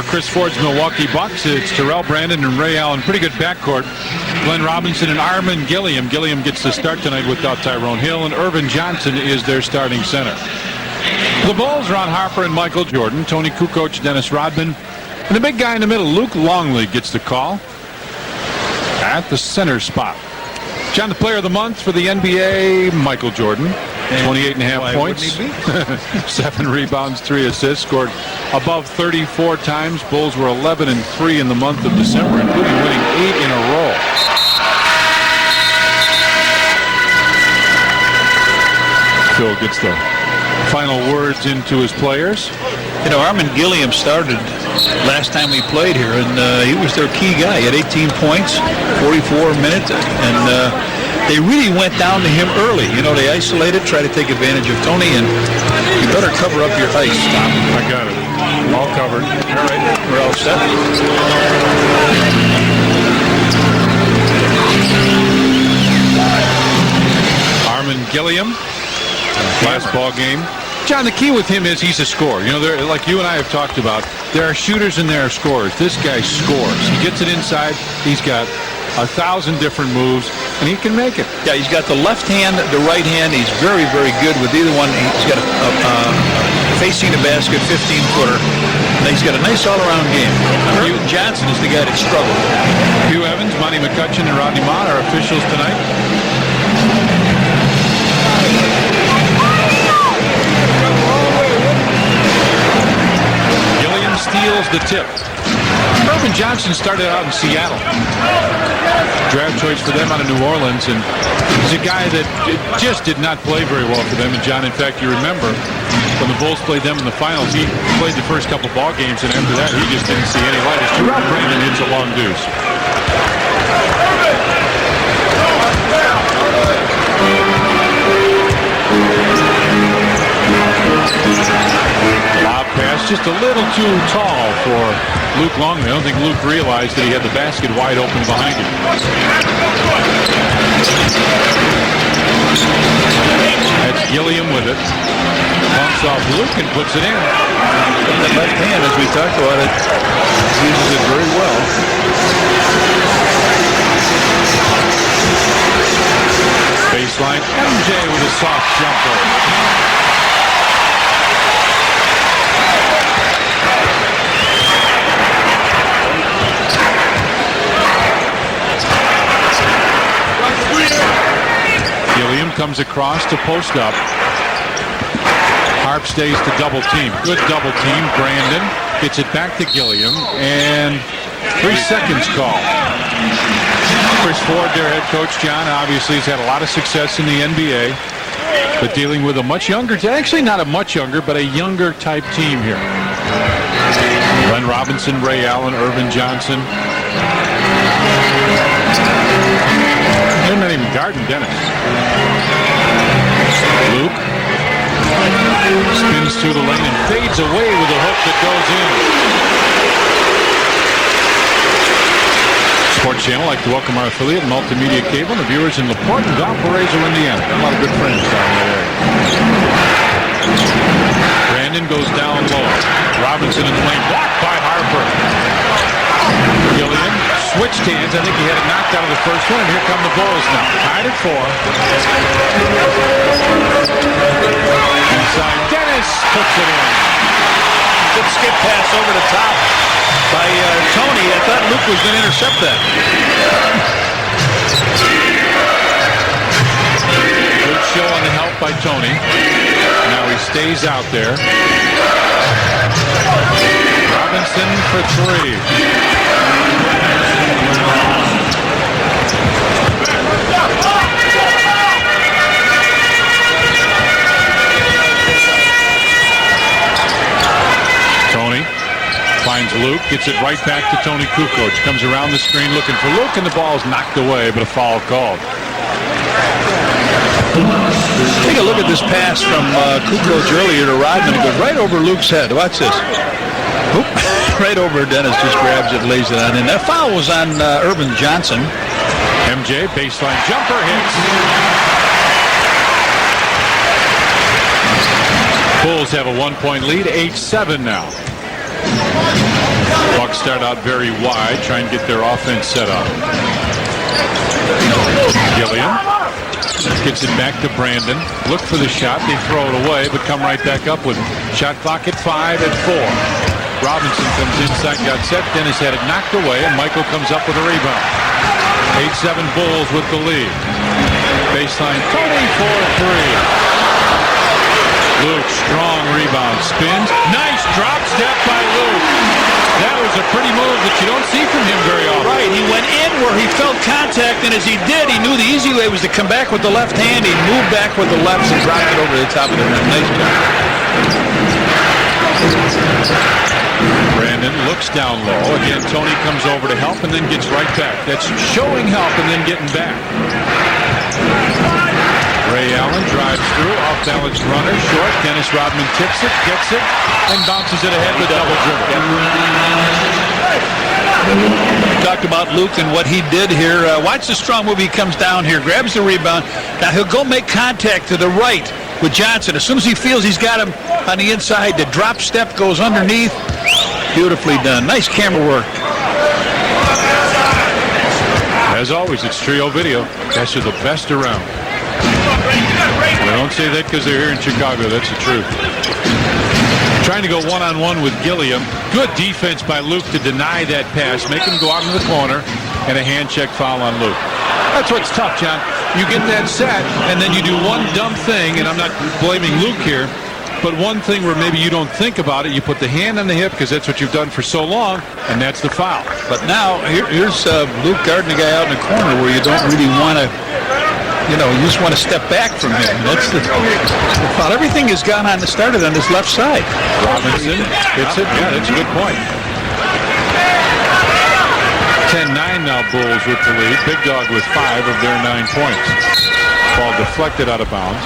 For Chris Ford's Milwaukee Bucks, it's Terrell Brandon and Ray Allen. Pretty good backcourt. Glenn Robinson and Armin Gilliam. Gilliam gets the start tonight without Tyrone Hill, and Irvin Johnson is their starting center. The Bulls, Ron Harper and Michael Jordan. Tony Kukoc, Dennis Rodman. And the big guy in the middle, Luke Longley, gets the call at the center spot. John, the player of the month for the NBA, Michael Jordan. 28.5 points, 7 rebounds, 3 assists, scored above 34 times. Bulls were 11-3 in the month of December, including winning 8 in a row. Phil gets the final words into his players. You know, Armin Gilliam started last time we played here, and he was their key guy. He had 18 points, 44 minutes, and they really went down to him early. You know, they isolated, tried to take advantage of Tony, and you better cover up your ice, Tom. I got it. All covered. All right, we're all set. Armin Gilliam, last ball game. John, the key with him is he's a scorer. You know, like you and I have talked about, there are shooters and there are scorers. This guy scores. He gets it inside. He's got 1,000 different moves, and he can make it. Yeah, he's got the left hand, the right hand. He's very, very good with either one. He's got facing the basket, 15-footer. And he's got a nice all-around game. Irvin Johnson is the guy that struggled. Hugh Evans, Monty McCutcheon, and Rodney Mott are officials tonight. Gilliam steals the tip. Irvin Johnson started out in Seattle. Draft choice for them out of New Orleans, and he's a guy that just did not play very well for them. And John, in fact, you remember when the Bulls played them in the finals, he played the first couple ball games, and after that, he just didn't see any light. As Terrell Brandon hits a long deuce. Lob pass, just a little too tall for Luke Longley. I don't think Luke realized that he had the basket wide open behind him. That's Gilliam with it. Bumps off Luke and puts it in. The left hand, as we talked about it, uses it very well. Baseline, MJ with a soft jumper. Gilliam comes across to post up. Harp stays to double team. Good double team. Brandon gets it back to Gilliam, and 3 seconds call. Chris Ford, their head coach, John, obviously has had a lot of success in the NBA, but dealing with a much younger, actually not a much younger, but a younger type team here. Glenn Robinson, Ray Allen, Irvin Johnson. They're not even guarding Dennis. Luke spins through the lane and fades away with a hook that goes in. Sports Channel, like to welcome our affiliate, Multimedia Cable, and the viewers in LaPorte and Valparaiso, Indiana. A lot of good friends down there. Brandon goes down low. Robinson in the lane, blocked by Harper. Gilliam switched hands. I think he had it knocked out of the first one, and here come the Bulls now. Tied at 4. Inside, Dennis puts it in. Good skip pass over the top by Tony. I thought Luke was going to intercept that. Good show on the help by Tony. Now he stays out there. Robinson for 3. Tony finds Luke, gets it right back to Tony Kukoc. Comes around the screen looking for Luke, and the ball is knocked away, but a foul called. Take a look at this pass from Kukoc earlier to Rodman. It goes right over Luke's head. Watch this. Oop. Right over. Dennis just grabs it, lays it on. And that foul was on Irvin Johnson. MJ, baseline jumper, hits. Bulls have a 1-point lead, 8-7 now. start out very wide, try and get their offense set up. Gilliam gets it back to Brandon. Look for the shot. They throw it away, but come right back up with it. Shot clock at 5 and 4. Robinson comes inside, got set. Dennis had it knocked away, and Michael comes up with a rebound. 8-7 Bulls with the lead. Baseline, Tony for 3. Luke, strong rebound, spins. Nice drop step by Luke. That was a pretty move that you don't see from him very often. Right, he went in where he felt contact, and as he did, he knew the easy way was to come back with the left hand. He moved back with the left and dropped it over the top of the net. Nice job. Brandon looks down low. Again, Tony comes over to help and then gets right back. That's showing help and then getting back. Ray Allen drives through, off-balance runner, short. Dennis Rodman tips it, gets it, and bounces it ahead with double dribble. Talked about Luke and what he did here. Watch the strong move. He comes down here, grabs the rebound. Now he'll go make contact to the right with Johnson. As soon as he feels he's got him on the inside, the drop step goes underneath. Beautifully done. Nice camera work. As always, it's Trio Video. Guys are the best around. They don't say that because they're here in Chicago. That's the truth. Trying to go one-on-one with Gilliam. Good defense by Luke to deny that pass, make him go out into the corner, and a hand check foul on Luke. That's what's tough, John. You get that set, and then you do one dumb thing, and I'm not blaming Luke here, but one thing where maybe you don't think about it, you put the hand on the hip because that's what you've done for so long, and that's the foul. But now, here's Luke guarding the guy out in the corner where you don't really want to, you just want to step back from him. That's the foul. Everything has gone on, started on this left side. Robinson hits it. Yeah, that's a good point. 10-9 now, Bulls with the lead. Big Dog with 5 of their 9 points. Ball deflected out of bounds.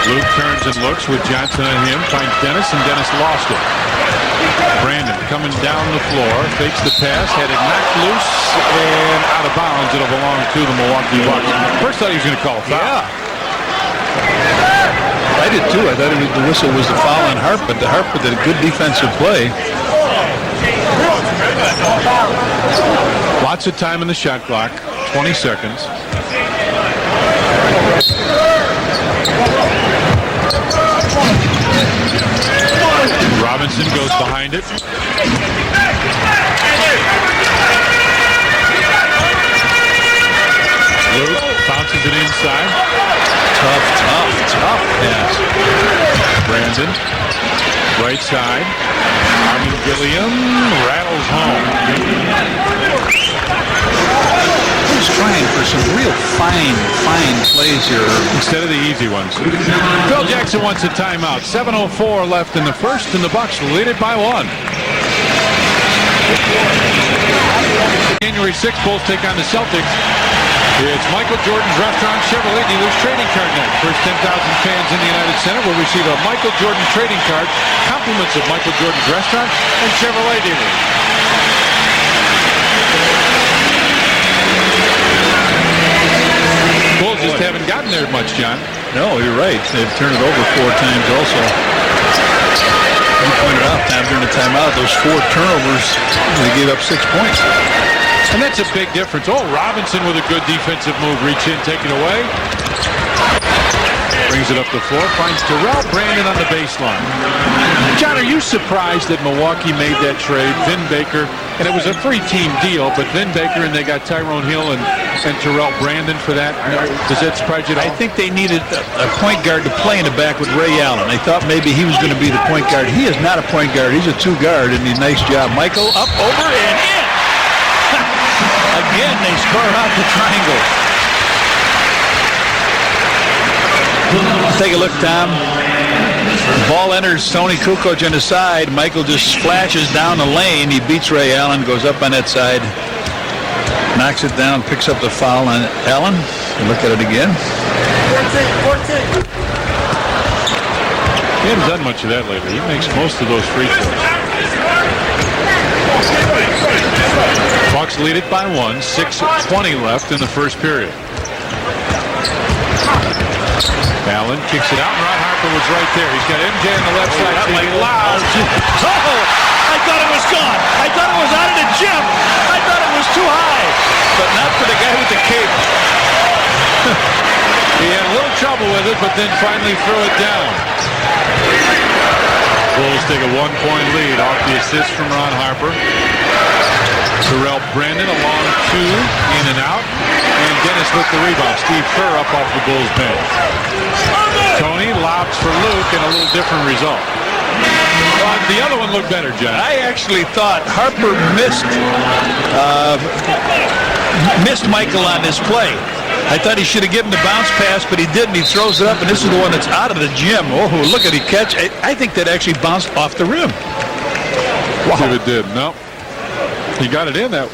Luke turns and looks with Johnson on him, finds Dennis, and Dennis lost it. Brandon coming down the floor, fakes the pass, had it knocked loose and out of bounds. It'll belong to the Milwaukee Bucks. First thought he was going to call a foul. Yeah. I did too. I thought the whistle was the foul on Harper, but the Harper did a good defensive play. Lots of time in the shot clock, 20 seconds. Robinson goes behind it. Luke bounces it inside. Tough pass. Brandon, right side. Armin Gilliam rattles home. He's trying for some real fine plays here instead of the easy ones. Phil Jackson wants a timeout. 7:04 left in the first, and the Bucks lead it by 1. January 6th, Bulls take on the Celtics. It's Michael Jordan's Restaurant Chevrolet Dealers Trading Card Night. First 10,000 fans in the United Center will receive a Michael Jordan trading card, compliments of Michael Jordan's Restaurant and Chevrolet Dealers. Bulls just haven't gotten there much, John. No, you're right. They've turned it over 4 times also. You pointed out during the timeout, those 4 turnovers, they gave up 6 points. And that's a big difference. Oh, Robinson with a good defensive move. Reach in, take it away. Brings it up the floor, finds Terrell Brandon on the baseline. John, are you surprised that Milwaukee made that trade? Vin Baker, and it was a free team deal, but Vin Baker and they got Tyrone Hill and Terrell Brandon for that. Does that surprise you at all? I think they needed a point guard to play in the back with Ray Allen. They thought maybe he was going to be the point guard. He is not a point guard. He's a 2 guard, and he's nice job. Michael up, over, and in. Again, they score out the triangle. Take a look, Tom. Ball enters Tony Kukoc on the side. Michael just splashes down the lane. He beats Ray Allen, goes up on that side, knocks it down, picks up the foul on Allen. Look at it again. 14. He hasn't done much of that lately. He makes most of those free throws. Bucks lead it by 1. 6:20 left in the first period. Allen kicks it out, and Ron Harper was right there. He's got MJ on the left side. that might- Loud. Oh, I thought it was gone. I thought it was out of the gym. I thought it was too high, but not for the guy with the cape. He had a little trouble with it, but then finally threw it down. Bulls take a 1-point lead off the assist from Ron Harper. Terrell Brandon along two, in and out. And Dennis with the rebound. Steve Kerr up off the Bulls bench. Tony lobs for Luke, and a little different result. The other one looked better, John. I actually thought Harper missed Michael on this play. I thought he should have given the bounce pass, but he didn't. He throws it up, and this is the one that's out of the gym. Oh, look at the catch. I think that actually bounced off the rim. Wow. See if it did. No. He got it in that.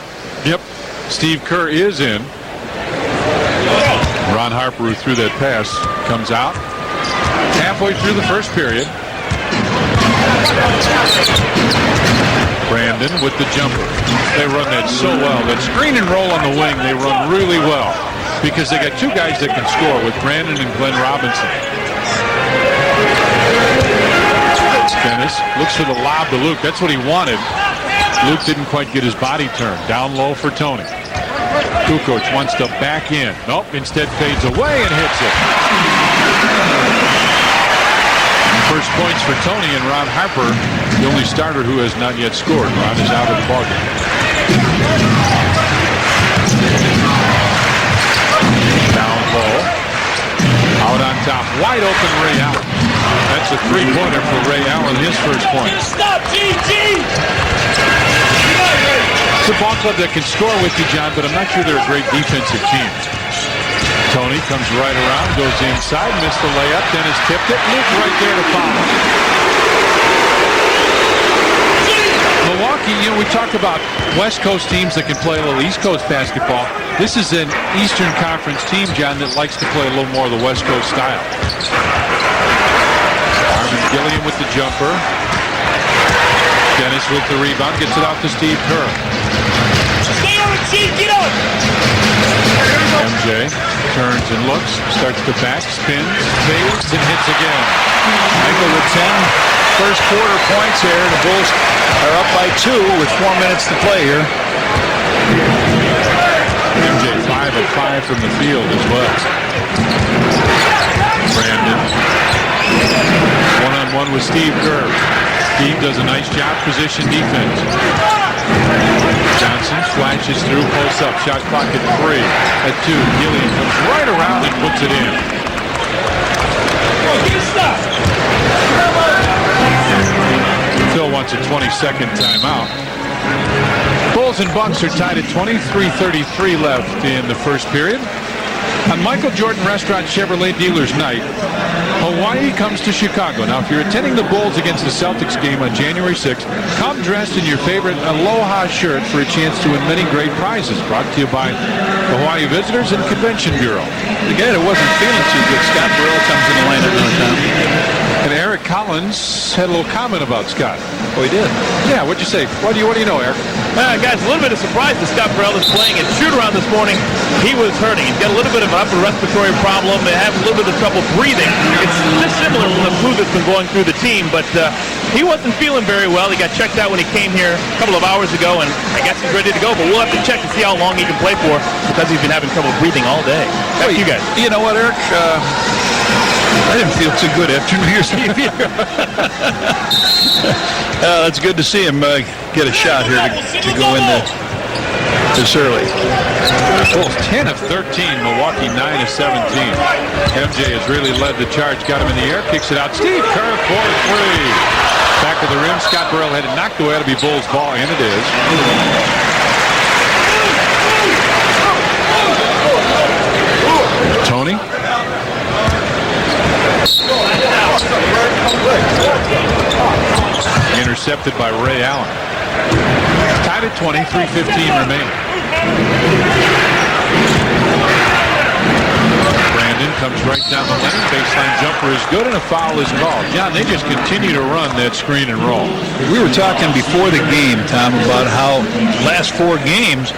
Yep. Steve Kerr is in. Ron Harper, who threw that pass, comes out halfway through the first period. Brandon with the jumper. They run that so well. That screen and roll on the wing, they run really well because they got two guys that can score with Brandon and Glenn Robinson. Dennis looks for the lob to Luke. That's what he wanted. Luke didn't quite get his body turned. Down low for Tony. Kukoc wants to back in. Nope, instead fades away and hits it. First points for Tony, and Ron Harper, the only starter who has not yet scored. Ron is out of the ballgame. Down low. Out on top. Wide open Ray Allen. That's a three-pointer for Ray Allen, his first point. Stop, GG! It's a ball club that can score with you, John, but I'm not sure they're a great defensive team. Tony comes right around, goes inside, missed the layup, Dennis tipped it, Luke right there to follow. Milwaukee, we talked about West Coast teams that can play a little East Coast basketball. This is an Eastern Conference team, John, that likes to play a little more of the West Coast style. Armin Gilliam with the jumper. Dennis with the rebound, gets it out to Steve Kerr. Stay on it, Chief, get on! MJ turns and looks, starts to back, spins, fades, and hits again. Michael with 10 first quarter points here. The Bulls are up by 2 with 4 minutes to play here. MJ 5 of 5 from the field as well. Brandon. One-on-one with Steve Kerr. Steve does a nice job position defense. Johnson flashes through, posts up, shot clock at 3. At 2, Gilliam comes right around and puts it in. Phil wants a 20-second timeout. Bulls and Bucks are tied at 23:33 left in the first period. On Michael Jordan Restaurant Chevrolet Dealers Night, Hawaii comes to Chicago. Now, if you're attending the Bulls against the Celtics game on January 6th, come dressed in your favorite Aloha shirt for a chance to win many great prizes. Brought to you by the Hawaii Visitors and Convention Bureau. The guy that wasn't feeling too good, Scott Burrell, comes in the line another time. And Eric Collins had a little comment about Scott. Oh, he did? Yeah, what'd you say? What do you know, Eric? Guys, a little bit of surprise that Scott Burrell is playing. At shoot-around this morning, he was hurting. He's got a little bit of an upper respiratory problem. They have a little bit of trouble breathing. It's just similar to the flu that's been going through the team, but he wasn't feeling very well. He got checked out when he came here a couple of hours ago, and I guess he's ready to go, but we'll have to check to see how long he can play for because he's been having trouble breathing all day. Back to you guys. You know what, Eric? I didn't feel too good after New Year's Eve either. That's good to see him get a shot here to go in this early. Bulls 10 of 13, Milwaukee 9 of 17. MJ has really led the charge, got him in the air, kicks it out. Steve Kerr for 3. Back of the rim, Scott Burrell had it knocked away. It'll be Bulls ball, and it is. Tony. Intercepted by Ray Allen. Tied at 20, 3:15 remaining. Brandon comes right down the lane. Baseline jumper is good, and a foul is called. John, they just continue to run that screen and roll. We were talking before the game, Tom, about how last 4 games,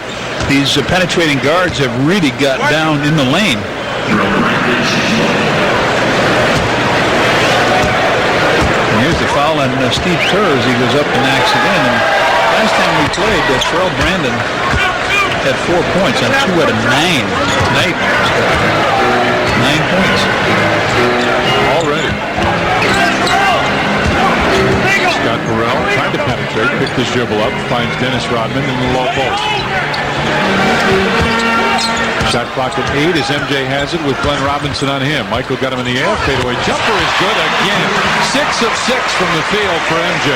these penetrating guards have really got down in the lane. And here's the foul on Steve Kerr as he goes up and knocks it in. And last time we played, Terrell Brandon had 4 points on 2 out of 9. Tonight, 9 points. Already. Scott Burrell trying to penetrate, pick this dribble up, finds Dennis Rodman in the low post. Shot clock at 8 as MJ has it with Glenn Robinson on him. Michael got him in the air. Fadeaway jumper is good again. 6 of 6 from the field for MJ.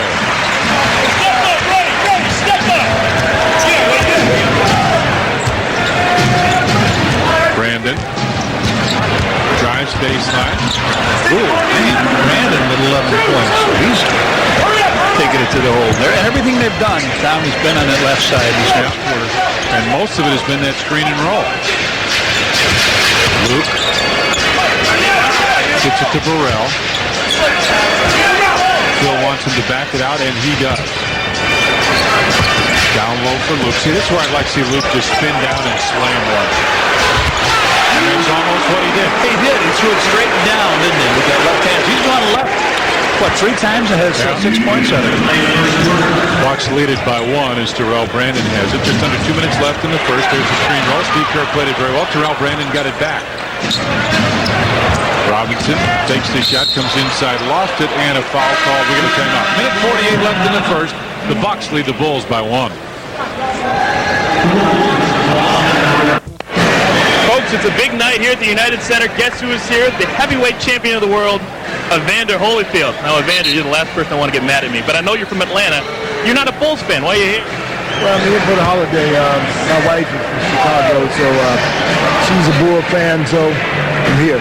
Step up, Ray, step up. Brandon drives baseline. Ooh, man, Brandon with 11 points. He's taking it to the hole. Everything they've done, Tommy's been on that left side this last quarter. And most of it has been that screen and roll. Luke gets it to Burrell. Phil wants him to back it out, and he does. Down low for Luke. See, this is where I'd like to see Luke just spin down and slam one. And that's almost what he did. He did. He threw it straight down, didn't he, with that left hand. He's gone left, what, 3 times and has 6 points on it. Bucks lead it by 1 as Terrell Brandon has it. Just under 2 minutes left in the first. There's the screen roll. Steve Kerr played it very well. Terrell Brandon got it back. Robinson takes the shot, comes inside, lost it, and a foul call. We get a timeout. Minute 48 left in the first. The Bucks lead the Bulls by 1. Folks, it's a big night here at the United Center. Guess who is here? The heavyweight champion of the world, Evander Holyfield. Now, Evander, you're the last person I want to get mad at me, but I know you're from Atlanta. You're not a Bulls fan. Why are you here? Well, I'm here for the holiday. My wife is from Chicago, so she's a Bull fan, so I'm here.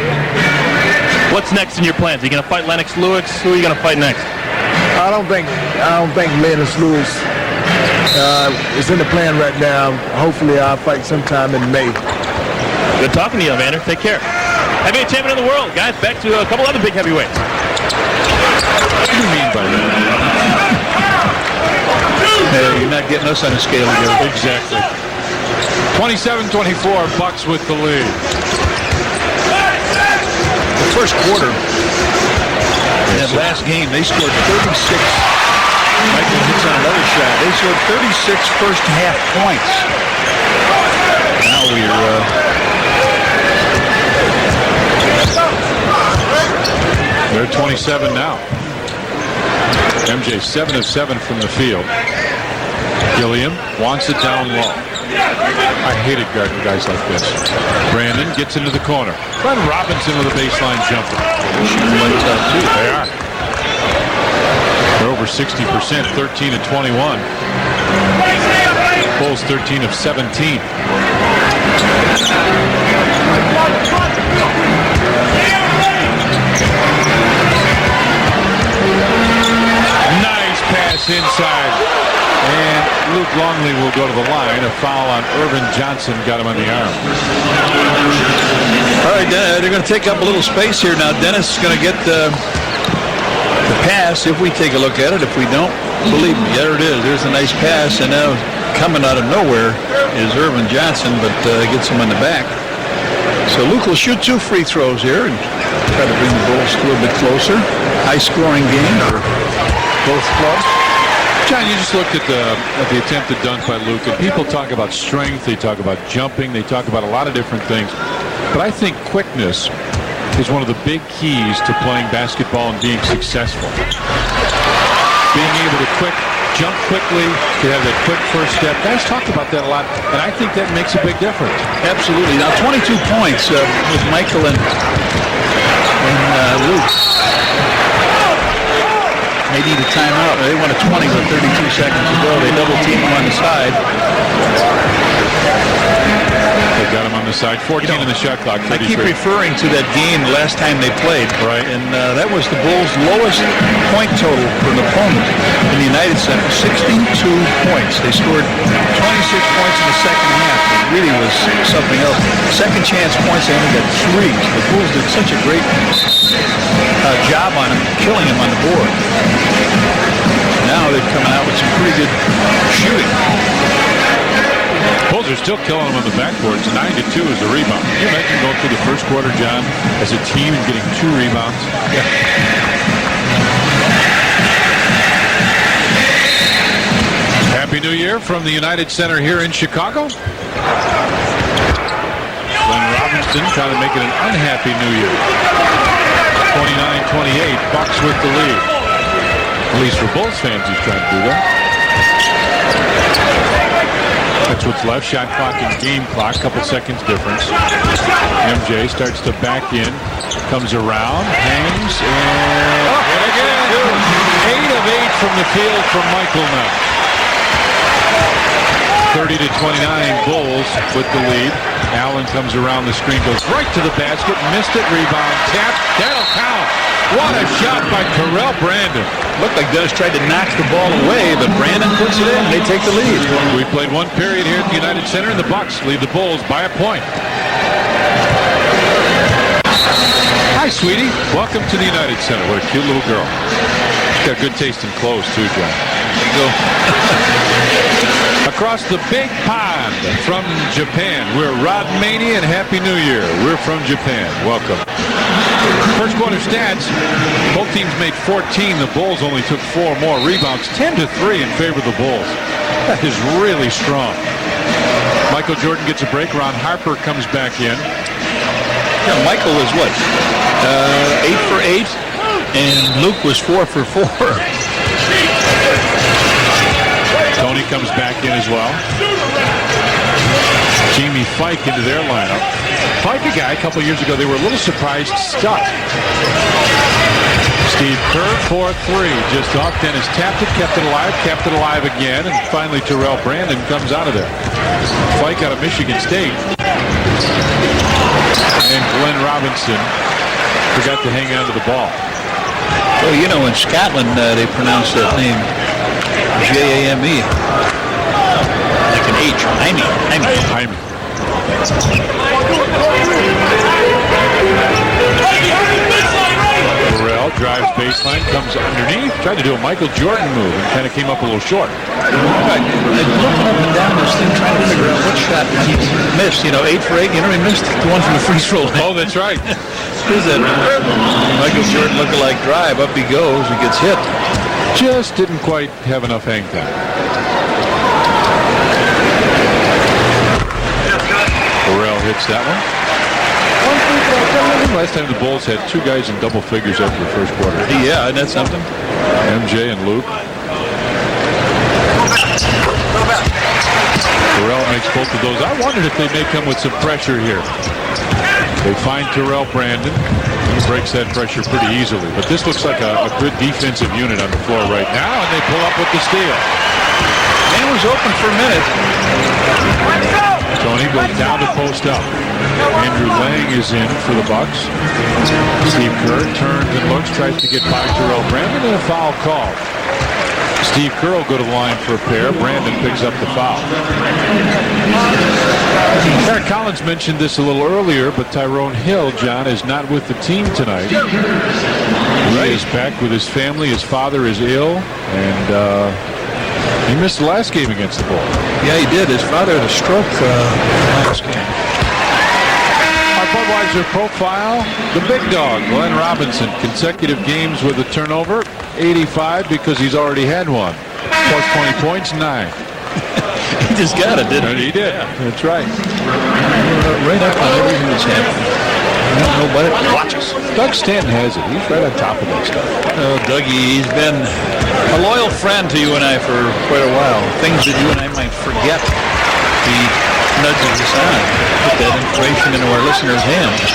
What's next in your plans? Are you going to fight Lennox Lewis? Who are you going to fight next? I don't think Lennox Lewis is in the plan right now. Hopefully, I'll fight sometime in May. Good talking to you, Evander. Take care. Heavyweight champion of the world, guys. Back to a couple other big heavyweights. What do you mean by that? You're not getting us on a scale here. Exactly. 27-24, Bucks with the lead. The first quarter, in that last game, they scored 36. Michael hits on another shot. They scored 36 first half points. Now They're 27 now. MJ 7 of 7 from the field. Gilliam wants it down low. I hated guarding guys like this. Brandon gets into the corner. Glenn Robinson with a baseline jumper. They are. They're over 60%, 13 of 21. Bulls 13 of 17. Nice pass inside. And Luke Longley will go to the line. A foul on Irvin Johnson got him on the arm. All right, they're going to take up a little space here now. Dennis is going to get the pass if we take a look at it. If we don't, believe me, there it is. There's a nice pass, and now coming out of nowhere is Irvin Johnson, but gets him in the back. So Luke will shoot 2 free throws here and try to bring the Bulls a little bit closer. High-scoring game for both clubs. John, you just looked at the attempted dunk by Luke, and people talk about strength, they talk about jumping, they talk about a lot of different things. But I think quickness is one of the big keys to playing basketball and being successful. Being able to jump quickly, to have that quick first step. Guys talk about that a lot, and I think that makes a big difference. Absolutely. Now 22 points with Michael and Luke. They need a timeout. They won a 20 with 32 seconds to go. They double team him on the side. They got him on the side. 14 in the shot clock. 33. I keep referring to that game the last time they played. Right. And that was the Bulls' lowest point total for an opponent in the United Center. 62 points. They scored 26 points in the second half. It really was something else. Second chance points, they only got 3. The Bulls did such a great job on him, killing him on the board. Now they're coming out with some pretty good shooting. Bulls are still killing them on the backboard. It's 9-2 as a rebound. Can you imagine going through the first quarter, John, as a team and getting 2 rebounds? Yeah. Happy New Year from the United Center here in Chicago. Glenn Robinson trying to make it an unhappy New Year. 29-28, Bucks with the lead. At least for Bulls fans, he's trying to do that. That's what's left. Shot clock and game clock. Couple seconds difference. MJ starts to back in. Comes around. Hangs. And again. 8 of 8 from the field from Michael now. 30-29 Bulls with the lead. Allen comes around the screen. Goes right to the basket. Missed it. Rebound. Tap. That'll count. What a shot by Terrell Brandon. Looked like Dennis tried to knock the ball away, but Brandon puts it in. They take the lead. We played 1 period here at the United Center, and the Bucks lead the Bulls by a point. Hi, sweetie. Welcome to the United Center. What a cute little girl. She's got good taste in clothes, too, John. There you go. Across the big pond from Japan, we're Rod Maney and Happy New Year. We're from Japan. Welcome. First quarter stats, both teams made 14. The Bulls only took 4 more rebounds. 10-3 in favor of the Bulls. That is really strong. Michael Jordan gets a break. Ron Harper comes back in. Yeah, Michael was what? 8 for 8, and Luke was 4 for 4. Tony comes back in as well. Jamie Fike into their lineup. Fike, a guy a couple years ago, they were a little surprised stuck. Steve Kerr, 4-3, just off. Dennis tapped it, kept it alive again, and finally Terrell Brandon comes out of there. Fike out of Michigan State. And Glenn Robinson forgot to hang on to the ball. Well, you know, in Scotland, they pronounce that name J-A-M-E. Like an H. Jaime. Burrell drives baseline, comes underneath, tried to do a Michael Jordan move and kind of came up a little short. Looking up and down this thing, trying to figure out what shot he missed. You know, 8 for 8. You know, he missed the one from the free throw line. Oh, that's right. Here's that Michael Jordan lookalike drive. Up he goes. He gets hit. Just didn't quite have enough hang time. Burrell hits that one. Last time the Bulls had 2 guys in double figures after the first quarter. Yeah, that's something. MJ and Luke. Burrell makes both of those. I wondered if they may come with some pressure here. They find Terrell Brandon. He breaks that pressure pretty easily. But this looks like a good defensive unit on the floor right now, and they pull up with the steal. Man was open for a minute. Tony goes down to post up. Andrew Lang is in for the Bucks. Steve Kerr turns and looks, tries to get by Terrell Brandon, and a foul call. Steve Kerr will go to the line for a pair. Brandon picks up the foul. Eric Collins mentioned this a little earlier, but Tyrone Hill, John, is not with the team tonight. He is back with his family. His father is ill, and he missed the last game against the Bulls. Yeah, he did. His father had a stroke last game. Our Budweiser profile, the big dog, Glenn Robinson. Consecutive games with a turnover, 85 because he's already had one. Plus 20 points, 9. He just got it, didn't he? He did. Yeah. That's right. Right up on everything that's happening. I don't know about it. Watch us. Doug Stanton has it. He's right on top of that stuff. Oh, Dougie, he's been a loyal friend to you and I for quite a while. Things that you and I might forget, he nudges us on. Put that information into our listeners' hands.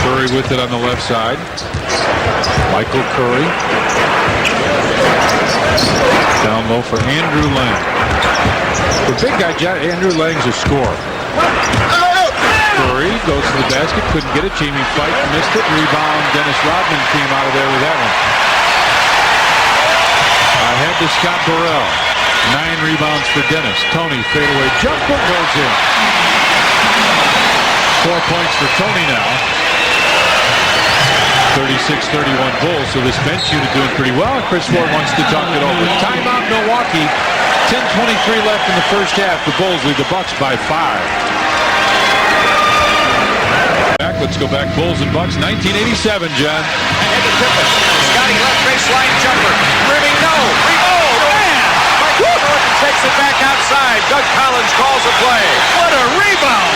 Curry with it on the left side. Michael Curry. Down low for Andrew Lang. The big guy, Andrew Lang's a scorer. Curry goes to the basket, couldn't get it. Jamie Fike missed it. Rebound. Dennis Rodman came out of there with that one. Ahead to Scott Burrell. 9 rebounds for Dennis. Tony, fadeaway jumper goes in. 4 points for Tony now. 36-31 Bulls, so this bench unit doing pretty well. Chris Ford wants to talk it over. Timeout Milwaukee. 10:23 left in the first half. The Bulls lead the Bucks by 5. Let's go back. Bulls and Bucks, 1987, John. Ahead to Pippen. Scotty left baseline jumper. Rimming, no. Rebound. Man! Michael Jordan takes it back outside. Doug Collins calls a play. What a rebound!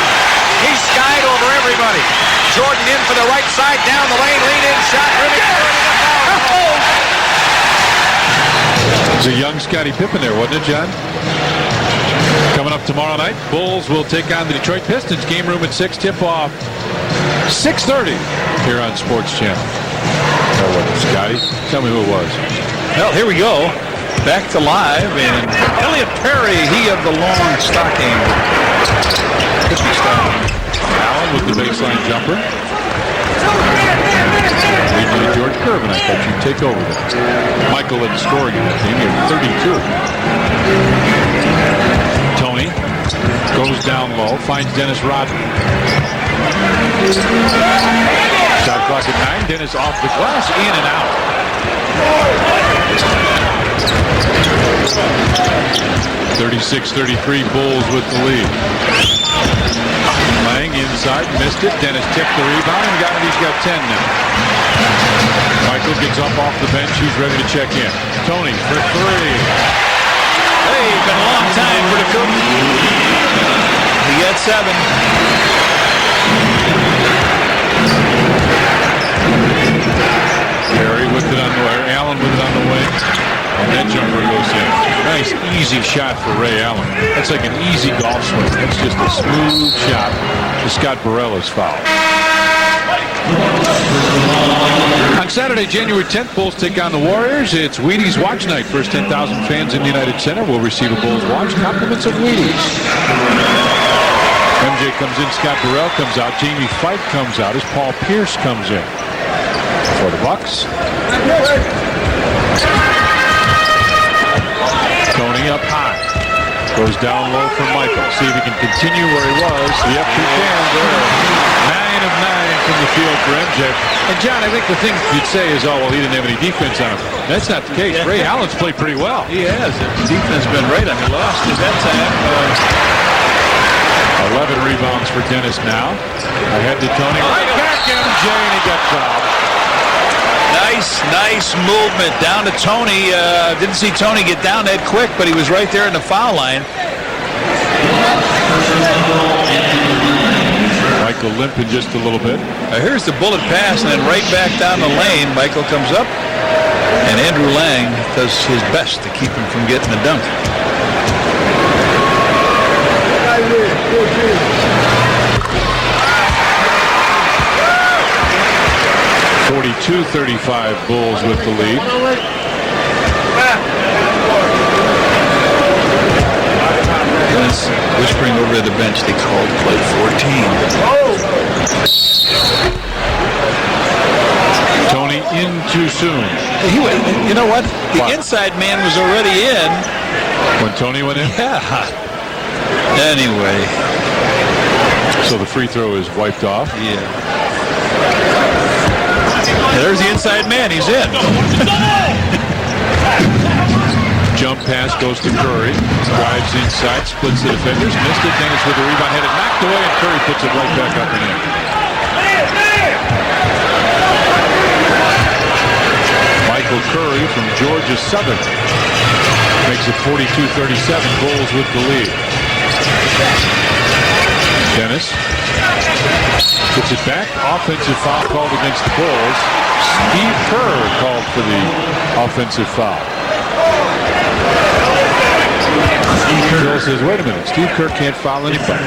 He skied over everybody. Jordan in for the right side, down the lane, lean-in shot. Rimming, It was a young Scottie Pippen there, wasn't it, John? Coming up tomorrow night, Bulls will take on the Detroit Pistons. Game room at 6, tip-off 6:30 here on Sports Channel. That wasn't Scotty. Tell me who it was. Well, here we go. Back to live, and Elliot Perry, he of the long stocking. Allen with the baseline jumper. Lead George Gervin, I thought you'd take over there. Michael led the scoring in that game. He had 32. Tony goes down low, finds Dennis Rodman. Shot clock at 9. Dennis off the glass, in and out. 36-33 Bulls with the lead. Lang inside, missed it. Dennis tipped the rebound and got it. He's got 10 now. Michael gets up off the bench. He's ready to check in. Tony for 3. Hey, been a long time for the coach. He got 7. Perry with it on the way. Allen with it on the way. And that jumper goes in. Nice, easy shot for Ray Allen. That's like an easy golf swing. That's just a smooth shot to Scott Barella's foul. On Saturday, January 10th, Bulls take on the Warriors. It's Wheaties Watch Night. First 10,000 fans in the United Center will receive a Bulls watch. Compliments of Wheaties. MJ comes in. Scott Burrell comes out. Jamie Fife comes out as Paul Pierce comes in for the Bucks. Tony up high. Goes down low for Michael. See if he can continue where he was. Yep, he can. There. 9 of 9 from the field for MJ. And John, I think the thing you'd say is, oh, well, he didn't have any defense on him. That's not the case. Ray Allen's played pretty well. He has. The defense has been right on. He lost at that time. 11 rebounds for Dennis now. Ahead to Tony. Right back MJ, and he got fouled. Nice movement down to Tony. Didn't see Tony get down that quick, but he was right there in the foul line. Michael limping just a little bit. Here's the bullet pass, and then right back down the lane. Michael comes up, and Andrew Lang does his best to keep him from getting the dunk. 42-35 Bulls with the lead. Dennis whispering over to the bench, they called play 14. Tony in too soon. You know what? The inside man was already in. When Tony went in? Yeah. Anyway. So the free throw is wiped off. Yeah. There's the inside man. He's in. Jump pass goes to Curry. Drives inside, splits the defenders. Missed it. Dennis with the rebound. Had it knocked away, and Curry puts it right back up and in. Michael Curry from Georgia Southern makes it 42-37. Bulls with the lead. Dennis gets it back. Offensive foul called against the Bulls. Steve Kerr called for the offensive foul. Bill says, wait a minute, Steve Kerr can't foul anybody.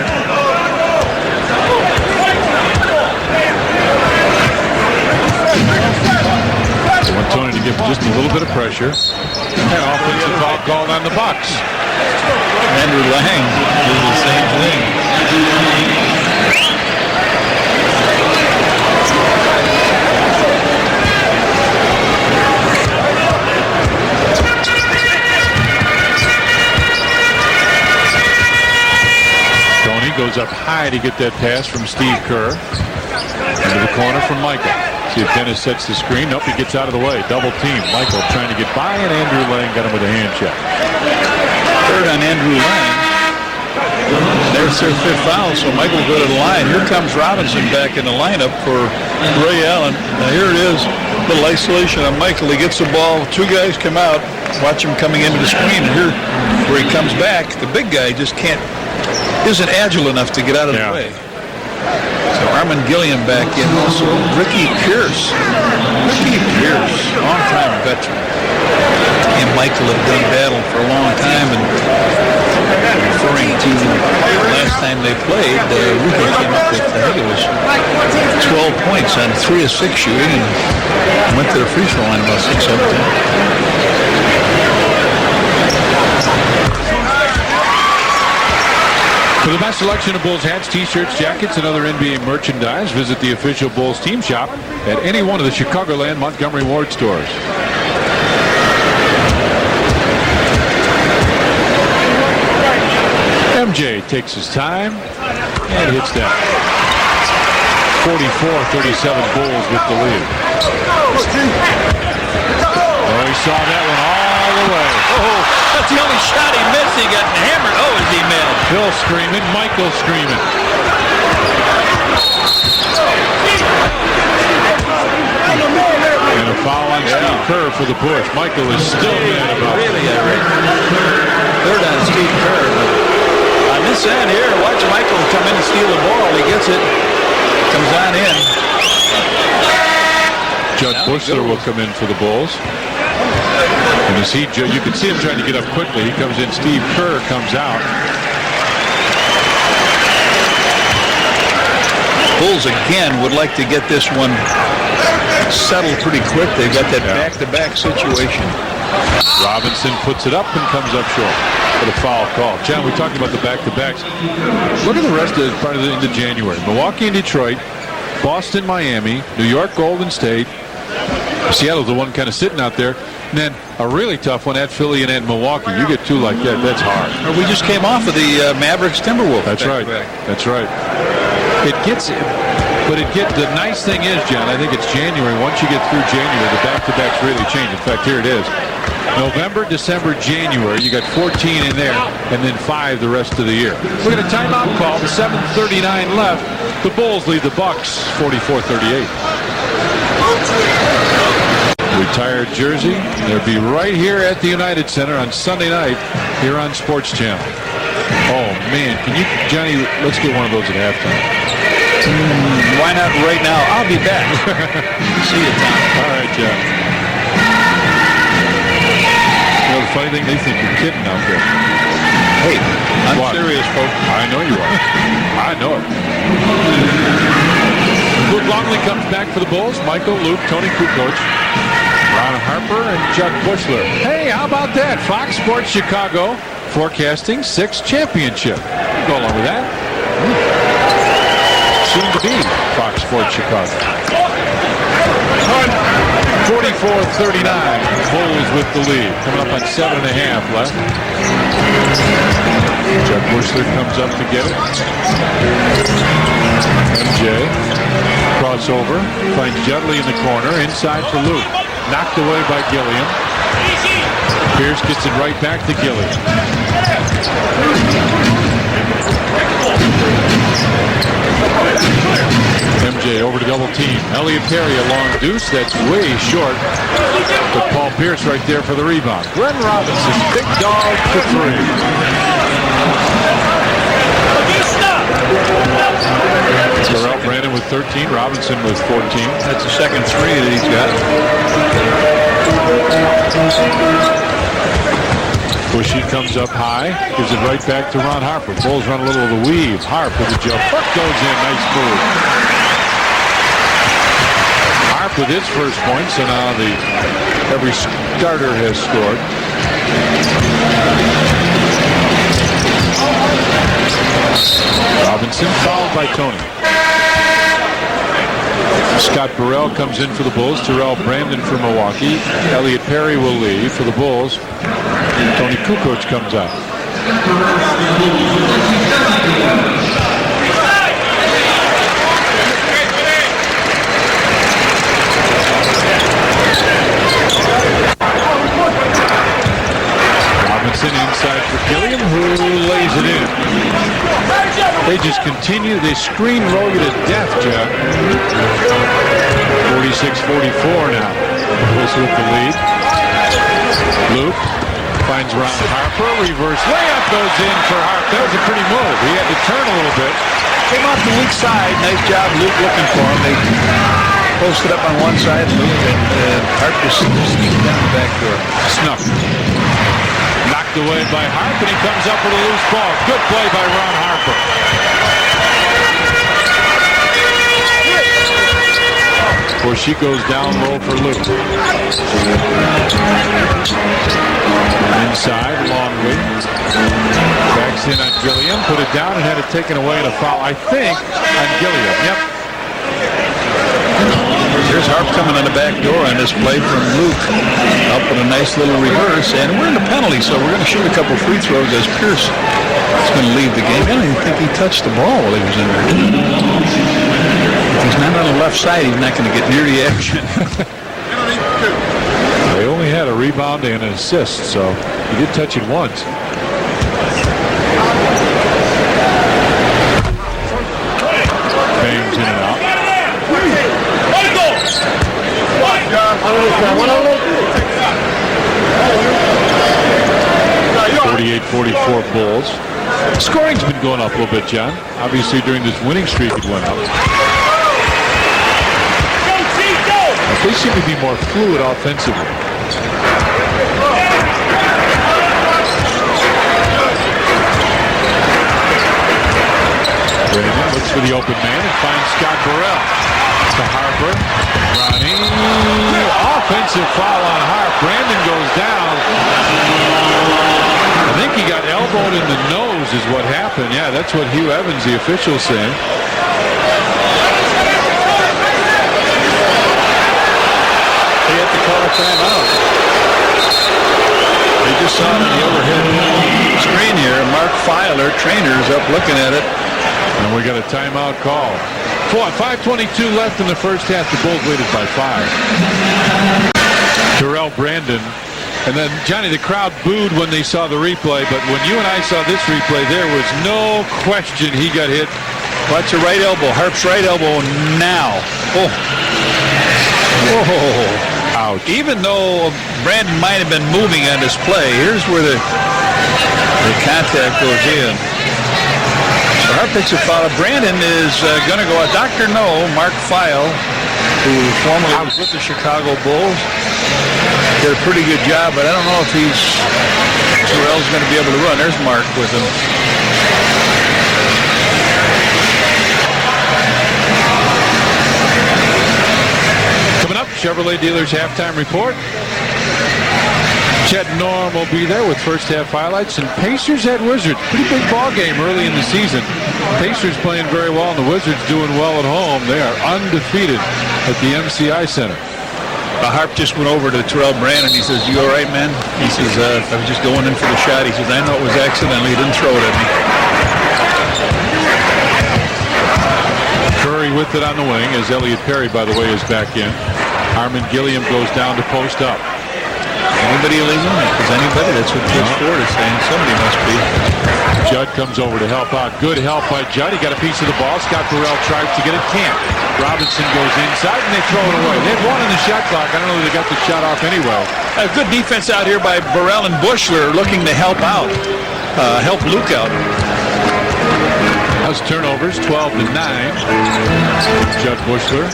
They want Tony to give just a little bit of pressure. And offensive foul called on the Bucks. Andrew Lang did the same thing. Tony goes up high to get that pass from Steve Kerr. Into the corner from Michael. See if Dennis sets the screen. Nope, he gets out of the way. Double team. Michael trying to get by, and Andrew Lang got him with a hand check. Third on Andrew Lang. There's their fifth foul, so Michael will go to the line. Here comes Robinson back in the lineup for Ray Allen. Now here it is, little isolation on Michael. He gets the ball, two guys come out, watch him coming into the screen, and here where he comes back, the big guy just isn't agile enough to get out of the way. So Armin Gilliam back in, also Ricky Pierce. Ricky Pierce, long-time veteran. And Michael have done battle for a long time, and referring to last time they played, Ricky came up with, I think it was 12 points on 3 of 6 shooting, and went to the free throw line about 6 of 10. For the best selection of Bulls hats, t-shirts, jackets, and other NBA merchandise, visit the official Bulls team shop at any one of the Chicagoland Montgomery Ward stores. MJ takes his time and hits that. 44-37 Bulls with the lead. Oh, he saw that one all the way. Oh, that's the only shot he missed. He got hammered. Oh, is he mad? Phil screaming, Michael screaming. And a foul on Steve Kerr for the push. Michael is still mad about it. Really irate. Third on Steve Kerr. On this end here, watch Michael come in and steal the ball. He gets it. Comes on in. Judd Bushler will come in for the Bulls. And you can see him trying to get up quickly. He comes in. Steve Kerr comes out. Bulls again would like to get this one settled pretty quick. They've got that back-to-back situation. Robinson puts it up and comes up short for the foul call. John, we talked about the back-to-backs. Look at the rest of part of the end of January. Milwaukee and Detroit, Boston, Miami, New York, Golden State. Seattle's the one kind of sitting out there. And then a really tough one at Philly and at Milwaukee. You get two like that, that's hard. We just came off of the Mavericks Timberwolves. That's right. That's right. The nice thing is, John, I think it's January. Once you get through January, the back-to-backs really change. In fact, here it is. November, December, January. You got 14 in there, and then 5 the rest of the year. We're going to timeout call. The 7:39 left. The Bulls lead the Bucks 44-38. Retired jersey. They'll be right here at the United Center on Sunday night here on Sports Channel. Oh, man. Johnny, let's get one of those at halftime. Why not right now? I'll be back. See you, Tom. All right, John. You know, the funny thing, they think you're kidding out there. Hey, I'm serious, folks. I know you are. I know it. Luke Longley comes back for the Bulls. Michael, Luke, Tony Kukoc, Ron Harper, and Judd Bushler. Hey, how about that? Fox Sports Chicago forecasting 6th championship. Go along with that. Soon to be Fox Sports Chicago. 44-39. Bulls with the lead. Coming up on 7.5 left. Judd Bushler comes up to get it. MJ. Crossover. Finds Judley in the corner. Inside for Luke. Knocked away by Gilliam. Pierce gets it right back to Gilliam. MJ over to double team. Elliott Perry a long deuce. That's way short. But Paul Pierce right there for the rebound. Glenn Robinson, big dog for 3. Terrell Brandon with 13. Robinson with 14. That's the second 3 that he's got. Bushy comes up high, gives it right back to Ron Harper. Bulls run a little of the weave. Harp with a jump. Hook goes in. Nice move. Harp with his first point, so now every starter has scored. Robinson fouled by Tony. Scott Burrell comes in for the Bulls. Terrell Brandon for Milwaukee. Elliott Perry will leave for the Bulls. Tony Kukoc comes out. continue. They screen roll you to death, Jeff. 46-44 now. Bulls with the lead. Luke finds Ron Harper. Reverse layup goes in for Harper. That was a pretty move. He had to turn a little bit. Came off the weak side. Nice job, Luke, looking for him. They posted up on one side, Luke, and Harper sneaked down the back door. Snuffed. Knocked away by Harp, and he comes up with a loose ball. Good play by Ron Harper. Bushy goes down low for Luke. Inside, Longley. Backs in on Gilliam. Put it down and had it taken away in a foul, I think, on Gilliam. Yep. Here's Harp coming on the back door on this play from Luke. Up with a nice little reverse. And we're in the penalty, so we're going to shoot a couple free throws as Pierce is going to leave the game. I don't even think he touched the ball while he was in there. If he's not on the left side, he's not going to get near the action. They only had a rebound and an assist, so he did touch it once. Bangs in and out. 48-44 Bulls. Scoring's been going up a little bit, John. Obviously, during this winning streak, it went up. They seem to be more fluid offensively. Brandon looks for the open man and finds Scott Burrell. To Harper. Ronnie. Offensive foul on Harp. Brandon goes down. I think he got elbowed in the nose is what happened. Yeah, that's what Hugh Evans, the official, said. They had to call a timeout. They just saw it on the overhead screen here. Mark Filer, trainer, is up looking at it. And we got a timeout call. 5:22 left in the first half. The Bulls lead it by 5. Terrell Brandon. And then, Johnny, the crowd booed when they saw the replay, but when you and I saw this replay, there was no question he got hit. Watch the right elbow. Harp's right elbow now. Oh. Whoa. Ouch. Even though Brandon might have been moving on this play, here's where the contact goes in. So Harp picks a foul. Brandon is going to go out. Dr. No, Mark Feil, who formerly was with the Chicago Bulls, did a pretty good job, but I don't know if Terrell's going to be able to run. There's Mark with him. Coming up, Chevrolet Dealers Halftime Report. Chet Norm will be there with first half highlights, and Pacers at Wizards. Pretty big ball game early in the season. Pacers playing very well, and the Wizards doing well at home. They are undefeated at the MCI Center. Harp just went over to Terrell Brandon. He says, "You all right, man?" He says, "I was just going in for the shot." He says, "I know it was accidental. He didn't throw it at me." Curry with it on the wing as Elliot Perry, by the way, is back in. Armin Gilliam goes down to post up. Anybody illegal? Because anybody, that's what Coach Ford is saying. Somebody must be. Judd comes over to help out. Good help by Judd. He got a piece of the ball. Scott Burrell tries to get it. Can't. Robinson goes inside, and they throw it away. They had one in the shot clock. I don't know if they got the shot off anyway. A good defense out here by Burrell and Bushler looking to help out. Help Luke out. How's turnovers? 12-9. Judd Bushler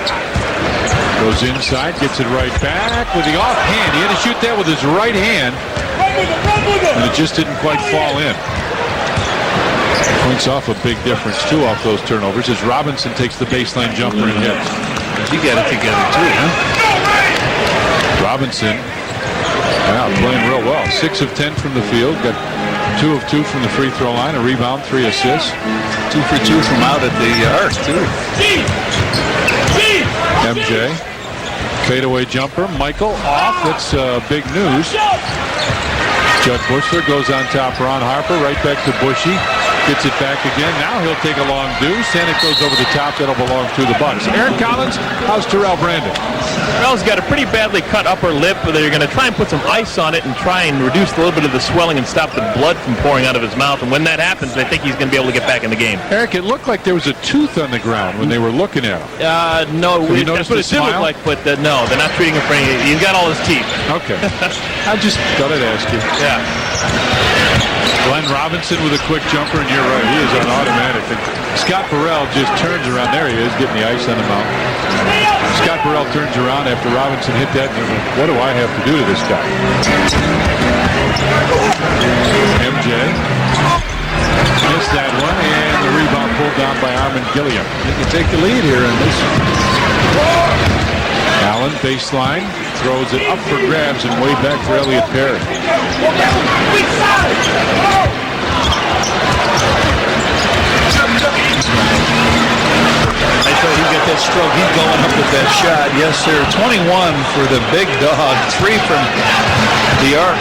goes inside, gets it right back with the offhand. He had to shoot that with his right hand, and it just didn't quite fall in. Points off a big difference, too, off those turnovers, as Robinson takes the baseline jumper and hits. He got it together, too, huh? Robinson, playing real well. 6 of 10 from the field. Got 2 of 2 from the free throw line. A rebound, 3 assists. 2 for 2 from out at the arc, too. MJ. Fadeaway jumper. Michael off. That's big news. Judd Bushler goes on top. Ron Harper right back to Bushy. Gets it back again. Now he'll take a long deuce, and it goes over the top. That'll belong to the Bucks. Aaron Collins, how's Terrell Brandon? Terrell's got a pretty badly cut upper lip, but they're going to try and put some ice on it and try and reduce a little bit of the swelling and stop the blood from pouring out of his mouth. And when that happens, I think he's going to be able to get back in the game. Eric, it looked like there was a tooth on the ground when they were looking at him. No, Have you that's noticed what the it did look smile? like, but no, they're not treating him for any. He's got all his teeth. Okay. I just thought I'd ask you. Yeah. Glenn Robinson with a quick jumper, and you're right, he is on automatic. And Scott Burrell just turns around. There he is, getting the ice on the mount. Scott Burrell turns around after Robinson hit that, and what do I have to do to this guy? MJ missed that one, and the rebound pulled down by Armin Gilliam. They can take the lead here in this. Allen, baseline, throws it up for grabs and way back for Elliott Perry. I thought he'd get that stroke. He's going up with that shot. Yes, sir. 21 for the big dog. 3 from the arc.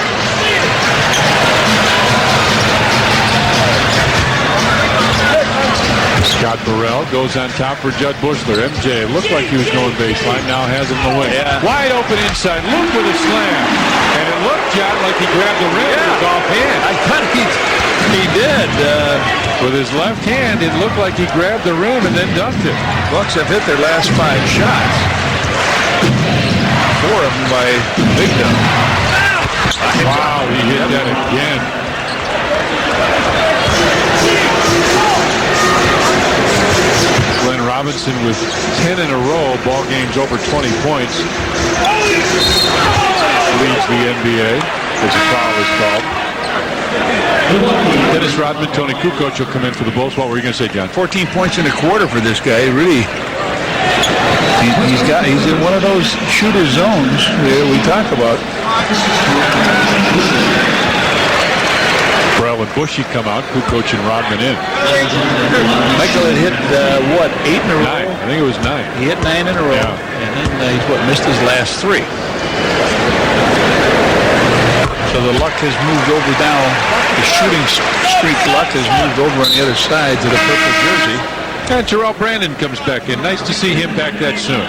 Scott Burrell goes on top for Judd Bushler. MJ looked like he was going baseline, now has him the wing. Yeah. Wide open inside, Luke with a slam. And it looked, John, like he grabbed the rim with his offhand. I thought he did. With his left hand, it looked like he grabbed the rim and then dunked it. Bucks have hit their last 5 shots. 4 of them by Big Dog. Wow, he hit that again. Glenn Robinson with 10 in a row, ball games over 20 points. Leads the NBA as a foul is called. Dennis Rodman, Tony Kukoc will come in for the Bulls. What were you going to say, John? 14 points in a quarter for this guy. Really, he's in one of those shooter zones that we talk about. Burrell and Bushy come out, Kukoc and Rodman in. Michael had hit, 8 in a row? 9. I think it was 9. He hit 9 in a row. Yeah. And then he's missed his last 3. So the luck has moved over down. The shooting streak luck has moved over on the other side to the purple jersey. And Terrell Brandon comes back in. Nice to see him back that soon.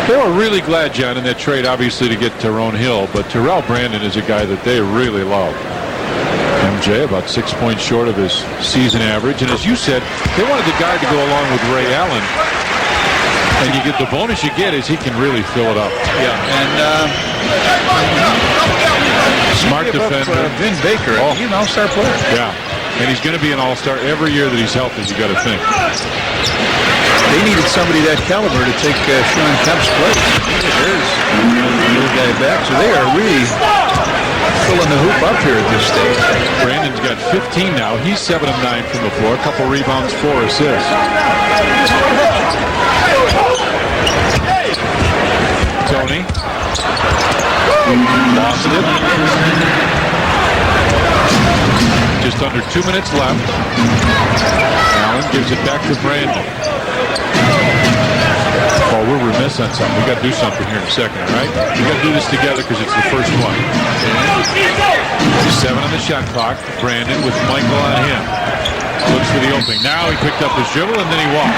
They were really glad, John, in that trade, obviously, to get Tyrone Hill, but Terrell Brandon is a guy that they really love. MJ about 6 points short of his season average, and as you said, they wanted the guard to go along with Ray Allen, and you get the bonus you get is he can really fill it up. Yeah, and smart defender. Vin Baker, he's an all-star player. Yeah, and he's going to be an all-star every year that he's healthy, you got to think. They needed somebody that caliber to take Sean Kemp's place. There's the guy back, so they are really filling the hoop up here at this stage. Brandon's got 15 now. He's 7 of 9 from the floor. A couple rebounds, 4 assists. Tony lost it. Just under 2 minutes left. Allen gives it back to Brandon. Oh, we're remiss on something. We got to do something here in a second, all right? We got to do this together because it's the first one. 7 on the shot clock. Brandon with Michael on him. Looks for the opening. Now he picked up his dribble and then he walked.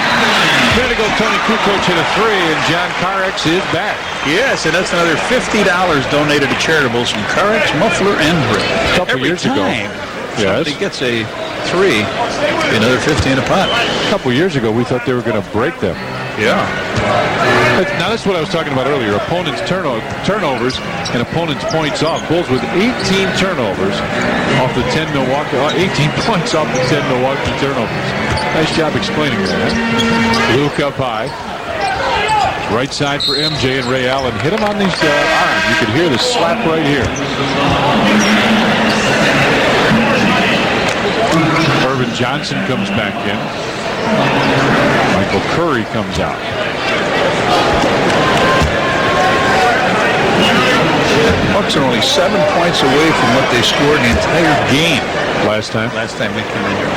There to go. Tony Kukoc hit a 3 and John Carex is back. Yes, and that's another $50 donated to charitables from Carex, Muffler, and Brick. A couple years ago. Yes. Somebody gets a 3, another 50 in a pot. A couple years ago, we thought they were going to break them. Yeah. Now, that's what I was talking about earlier. Opponents' turnovers and opponents' points off. Bulls with 18 turnovers off the 10 Milwaukee. 18 points off the 10 Milwaukee turnovers. Nice job explaining that. Luke up high. Right side for MJ and Ray Allen. Hit him on these arms. You could hear the slap right here. Irvin Johnson comes back in. Michael Curry comes out. Bucks are only 7 points away from what they scored in the entire game. Last time they came in here.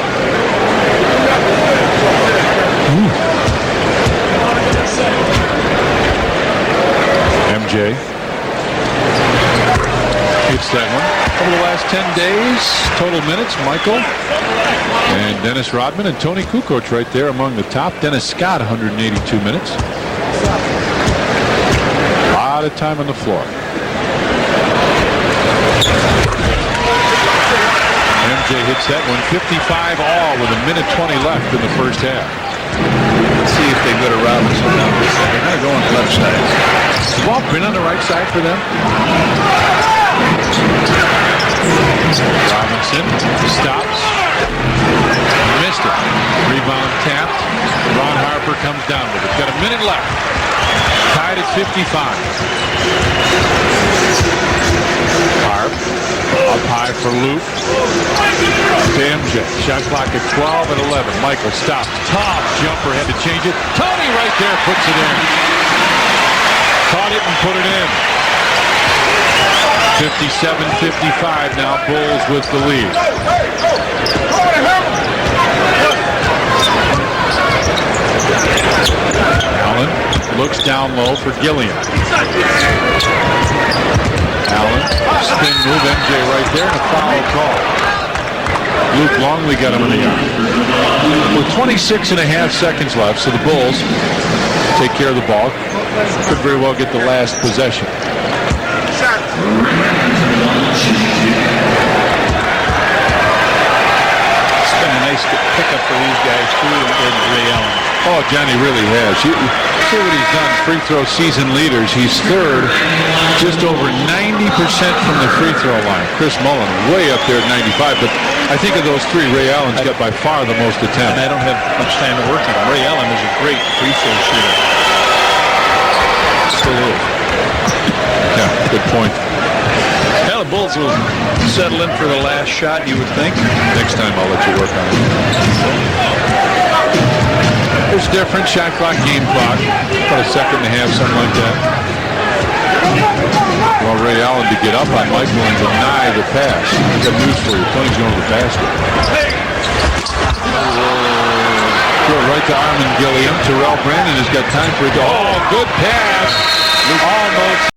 MJ hits that one. Over the last 10 days, total minutes, Michael and Dennis Rodman and Tony Kukoc right there among the top. Dennis Scott, 182 minutes. A lot of time on the floor. MJ hits that one, 55 all with a minute 20 left in the first half. Let's see if they go to Robinson now. They're going to go on the left side. Has the ball been on the right side for them? Robinson stops. Missed it. Rebound tapped. Ron Harper comes down with it. Got a minute left. Tied at 55. Harp up high for Luke. To MJ. Shot clock at 12 and 11. Michael stops. Tough jumper. Had to change it. Tony right there puts it in. Caught it and put it in. 57-55 now. Bulls with the lead. Allen looks down low for Gilliam. Allen, spin move, MJ right there, and a foul call. Luke Longley got him in the arm. With 26 and a half seconds left, so the Bulls take care of the ball. Could very well get the last possession. It's been a nice pickup for these guys, too, and Ray Allen. Oh, Johnny really has. You see what he's done. Free throw season leaders. He's third, just over 90% from the free throw line. Chris Mullen way up there at 95. But I think of those three, Ray Allen's got by far the most attempts. And I don't have much time to work on him. Ray Allen is a great free throw shooter. Still is. Yeah, good point. Well, the Bulls will settle in for the last shot, you would think. Next time I'll let you work on it. There's different shot clock, game clock. About a second and a half, something like that. Well, Ray Allen to get up on Michael and deny the pass. I've got news for you. Tony's going to the basket. Throw it right to Armin Gilliam. Terrell Brandon has got time for it. Oh, good pass. Almost.